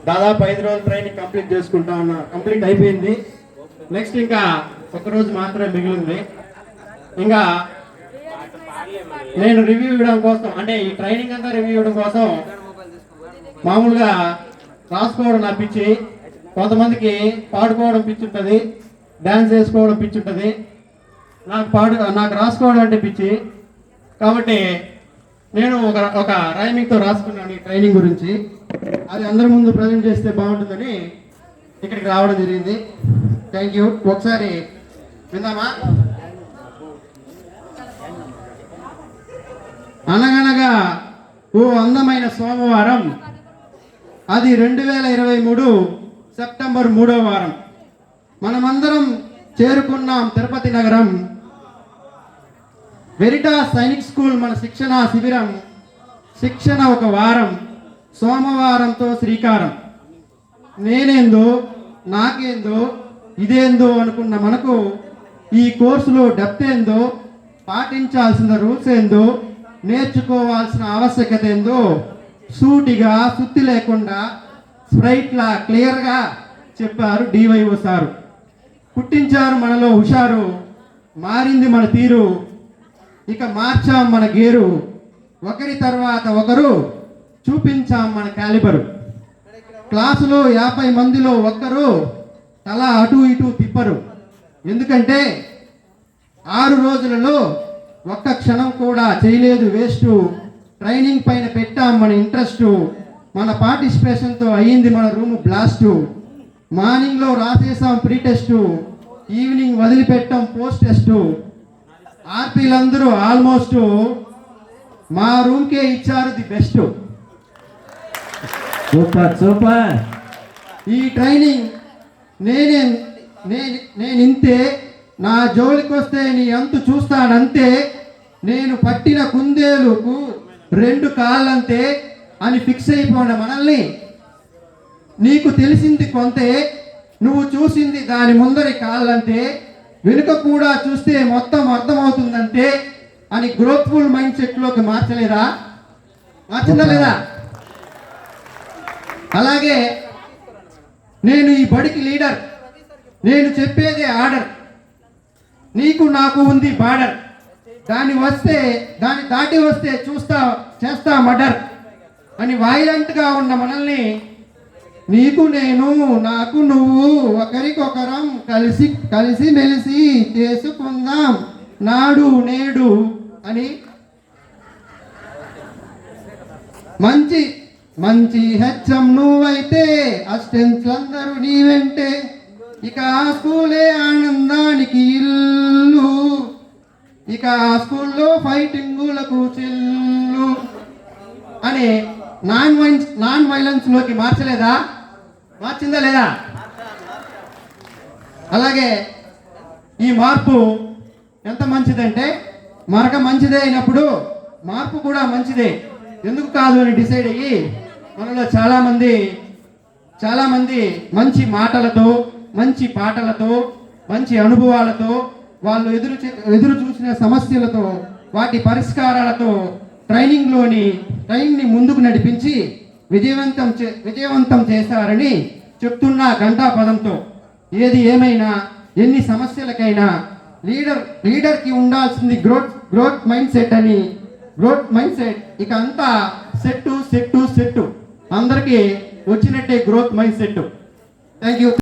దాదాపు 5 రోజులు training complete అయిపోయింది. నెక్స్ట్ ఇంకా ఒక రోజు మాత్రమే మిగిలింది. ఇంకా నేను రివ్యూ ఇవ్వడం కోసం, అంటే ఈ ట్రైనింగ్ అంతా రివ్యూ ఇవ్వడం కోసం మామూలుగా రాసుకోవడం నా పిచ్చి. కొంతమందికి పాడుకోవడం పిచ్చి ఉంటుంది, డ్యాన్స్ వేసుకోవడం పిచ్చి ఉంటుంది. నాకు రాసుకోవడం అంటే పిచ్చి. కాబట్టి నేను ఒక రైమింగ్తో రాసుకున్నాను ఈ ట్రైనింగ్ గురించి. అది అందరి ముందు ప్రజెంట్ చేస్తే బాగుంటుందని ఇక్కడికి రావడం జరిగింది. Thank you. ఒకసారి విందామా? అనగనగా ఓ అందమైన సోమవారం, అది 2023 సెప్టెంబర్ 3వ వారం. మనమందరం చేరుకున్నాం తిరుపతి నగరం. వెరిటాస్ సైనిక్ స్కూల్ మన శిక్షణ శిబిరం. శిక్షణ ఒక వారం, సోమవారంతో శ్రీకారం. నేనేందో నాకేందో ఇదేందో అనుకున్న మనకు ఈ కోర్సులో డెప్త్ ఏందో, పాటించాల్సిన రూల్స్ ఏందో, నేర్చుకోవాల్సిన ఆవశ్యకత ఏందో సూటిగా సుత్తి లేకుండా స్ప్రైట్లా క్లియర్గా చెప్పారు డివైఓ సారు. పుట్టించారు మనలో హుషారు, మారింది మన తీరు, ఇక మార్చాం మన గేరు, ఒకరి తర్వాత ఒకరు చూపించాం మన క్యాలిబరు. క్లాసులో 50 మందిలో ఒక్కరు తల అటు ఇటు తిప్పరు. ఎందుకంటే 6 రోజులలో ఒక్క క్షణం కూడా చేయలేదు వేస్ట్. ట్రైనింగ్ పైన పెట్టాం మన ఇంట్రెస్ట్, మన పార్టిసిపేషన్తో అయ్యింది మన రూమ్ బ్లాస్ట్. మార్నింగ్లో రాసేసాం ప్రీ టెస్ట్, ఈవినింగ్ వదిలిపెట్టాం పోస్ట్ టెస్ట్. ఆర్పీలందరూ ఆల్మోస్ట్ మా రూమ్కే ఇచ్చారు ది బెస్ట్. Super super. ఈ ట్రైనింగ్ నేనింతే, నా జోలికొస్తే నీ అంతు చూస్తానంతే, నేను పట్టిన కుందేలుకు 2 కాళ్ళంతే అని ఫిక్స్ అయిపోయిన మనల్ని, నీకు తెలిసింది కొంతే, నువ్వు చూసింది దాని ముందరి కాళ్ళంతే, వెనుక కూడా చూస్తే మొత్తం అర్థమవుతుందంటే అని గ్రోత్ఫుల్ మైండ్ సెట్లోకి మార్చలేదా? మార్చిందా లేదా? అలాగే నేను ఈ బడికి లీడర్, నేను చెప్పేదే ఆర్డర్, నీకు నాకు ఉంది బార్డర్, దాన్ని దాటి వస్తే చేస్తా మర్డర్ అని వైలెంట్గా ఉన్న మనల్ని, నీకు నేను నాకు నువ్వు ఒకరికొకరం కలిసి మెలిసి చేసుకుందాం నాడు నేడు అని మంచి హెచ్ఎం నువ్వైతే అసిస్టెంట్లందరూ నీ వెంటే, ఇక ఆ స్కూలే ఆనందానికి ఇల్లు, ఇక ఆ స్కూల్లో ఫైటింగులకు చెల్లు అని నాన్ వైలెన్స్ లోకి మార్చలేదా? మార్చిందా లేదా? అలాగే ఈ మార్పు ఎంత మంచిదంటే, మరక మంచిదే అయినప్పుడు మార్పు కూడా మంచిదే ఎందుకు కాదు అని డిసైడ్ అయ్యి మనలో చాలామంది మంచి మాటలతో, మంచి పాటలతో, మంచి అనుభవాలతో, వాళ్ళు ఎదురు చూసిన సమస్యలతో, వాటి పరిష్కారాలతో ట్రైనింగ్ని ముందుకు నడిపించి విజయవంతం చేశారని చెప్తున్న ఘంటాపదంతో. ఏది ఏమైనా, ఎన్ని సమస్యలకైనా లీడర్కి ఉండాల్సింది గ్రోత్ మైండ్ సెట్ అని. గ్రోత్ మైండ్ సెట్ ఇక అంతా సెట్టు అందరికీ వచ్చినట్టే growth mind set. Thank you.